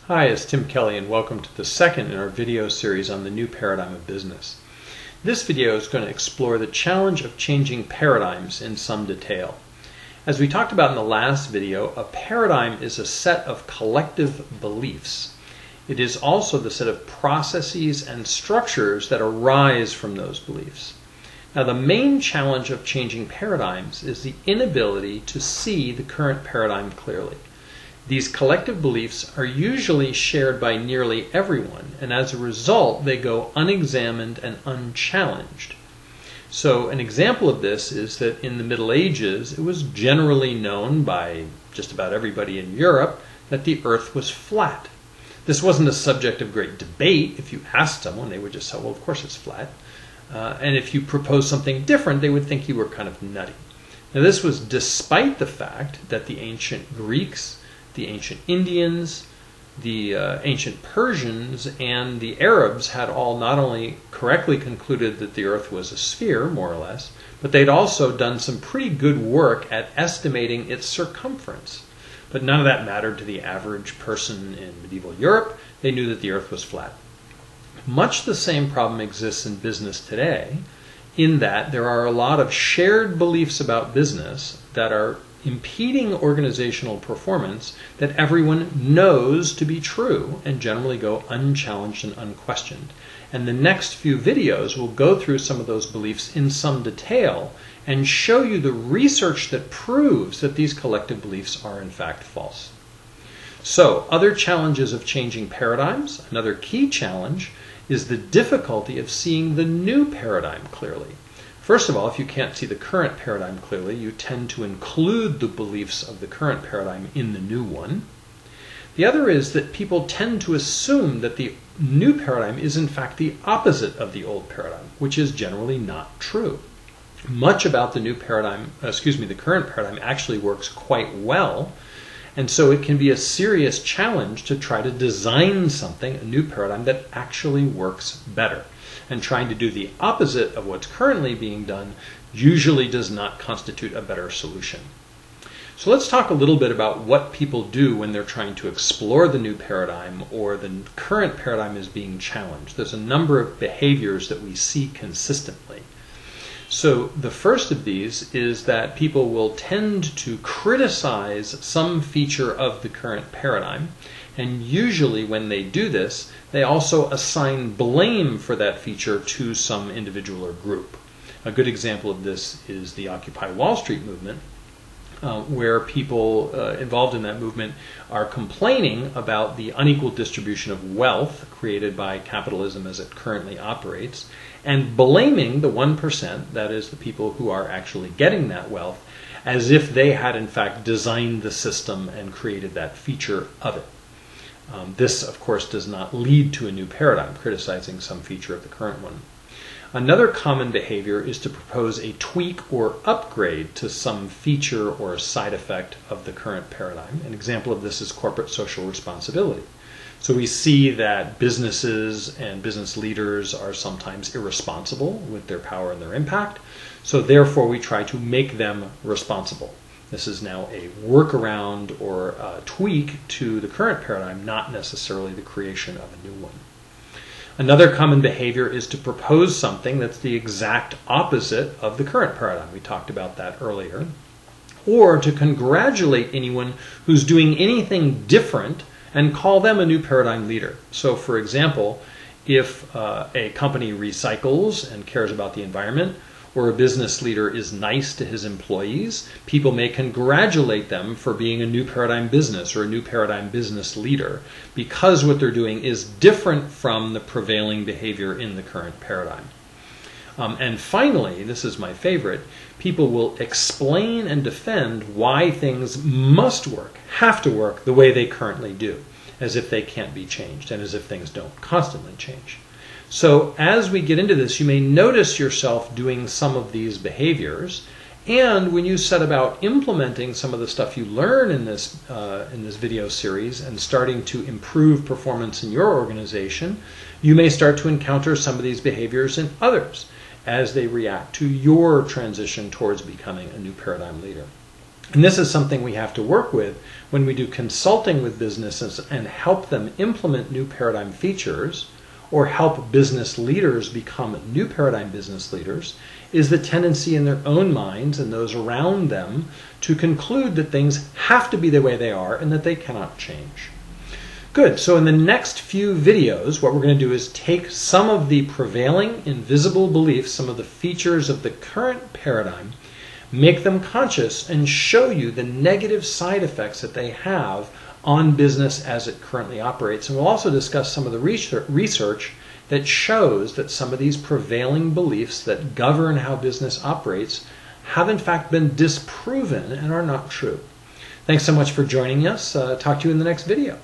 Hi, it's Tim Kelley and welcome to the second in our video series on the new paradigm of business. This video is going to explore the challenge of changing paradigms in some detail. As we talked about in the last video, a paradigm is a set of collective beliefs. It is also the set of processes and structures that arise from those beliefs. Now, the main challenge of changing paradigms is the inability to see the current paradigm clearly. These collective beliefs are usually shared by nearly everyone, and as a result, they go unexamined and unchallenged. So an example of this is that in the Middle Ages, it was generally known by just about everybody in Europe that the earth was flat. This wasn't a subject of great debate. If you asked someone, they would just say, well, of course it's flat. And if you proposed something different, they would think you were kind of nutty. Now, this was despite the fact that the ancient Greeks, the ancient Indians, the ancient Persians, and the Arabs had all not only correctly concluded that the earth was a sphere, more or less, but they'd also done some pretty good work at estimating its circumference. But none of that mattered to the average person in medieval Europe. They knew that the earth was flat. Much the same problem exists in business today, in that there are a lot of shared beliefs about business that are impeding organizational performance that everyone knows to be true and generally go unchallenged and unquestioned. And the next few videos will go through some of those beliefs in some detail and show you the research that proves that these collective beliefs are in fact false. So, other challenges of changing paradigms. Another key challenge is the difficulty of seeing the new paradigm clearly. First of all, if you can't see the current paradigm clearly, you tend to include the beliefs of the current paradigm in the new one. The other is that people tend to assume that the new paradigm is in fact the opposite of the old paradigm, which is generally not true. Much about the new paradigm, the current paradigm actually works quite well, and so it can be a serious challenge to try to design something, a new paradigm, that actually works better. And trying to do the opposite of what's currently being done usually does not constitute a better solution. So let's talk a little bit about what people do when they're trying to explore the new paradigm or the current paradigm is being challenged. There's a number of behaviors that we see consistently. So the first of these is that people will tend to criticize some feature of the current paradigm, and usually when they do this, they also assign blame for that feature to some individual or group. A good example of this is the Occupy Wall Street movement, where people involved in that movement are complaining about the unequal distribution of wealth created by capitalism as it currently operates, and blaming the 1%, that is the people who are actually getting that wealth, as if they had in fact designed the system and created that feature of it. This, of course, does not lead to a new paradigm, criticizing some feature of the current one. Another common behavior is to propose a tweak or upgrade to some feature or side effect of the current paradigm. An example of this is corporate social responsibility. So we see that businesses and business leaders are sometimes irresponsible with their power and their impact. So therefore, we try to make them responsible. This is now a workaround or a tweak to the current paradigm, not necessarily the creation of a new one. Another common behavior is to propose something that's the exact opposite of the current paradigm. We talked about that earlier. Or to congratulate anyone who's doing anything different and call them a new paradigm leader. So, for example, if a company recycles and cares about the environment, or a business leader is nice to his employees, people may congratulate them for being a new paradigm business or a new paradigm business leader because what they're doing is different from the prevailing behavior in the current paradigm. And finally, this is my favorite, people will explain and defend why things must work, have to work the way they currently do, as if they can't be changed and as if things don't constantly change. So as we get into this, you may notice yourself doing some of these behaviors, and when you set about implementing some of the stuff you learn in this video series and starting to improve performance in your organization, you may start to encounter some of these behaviors in others as they react to your transition towards becoming a new paradigm leader. And this is something we have to work with when we do consulting with businesses and help them implement new paradigm features or help business leaders become new paradigm business leaders, is the tendency in their own minds and those around them to conclude that things have to be the way they are and that they cannot change. Good, so in the next few videos, what we're going to do is take some of the prevailing invisible beliefs, some of the features of the current paradigm, make them conscious, and show you the negative side effects that they have on business as it currently operates. And we'll also discuss some of the research that shows that some of these prevailing beliefs that govern how business operates have in fact been disproven and are not true. Thanks so much for joining us. Talk to you in the next video.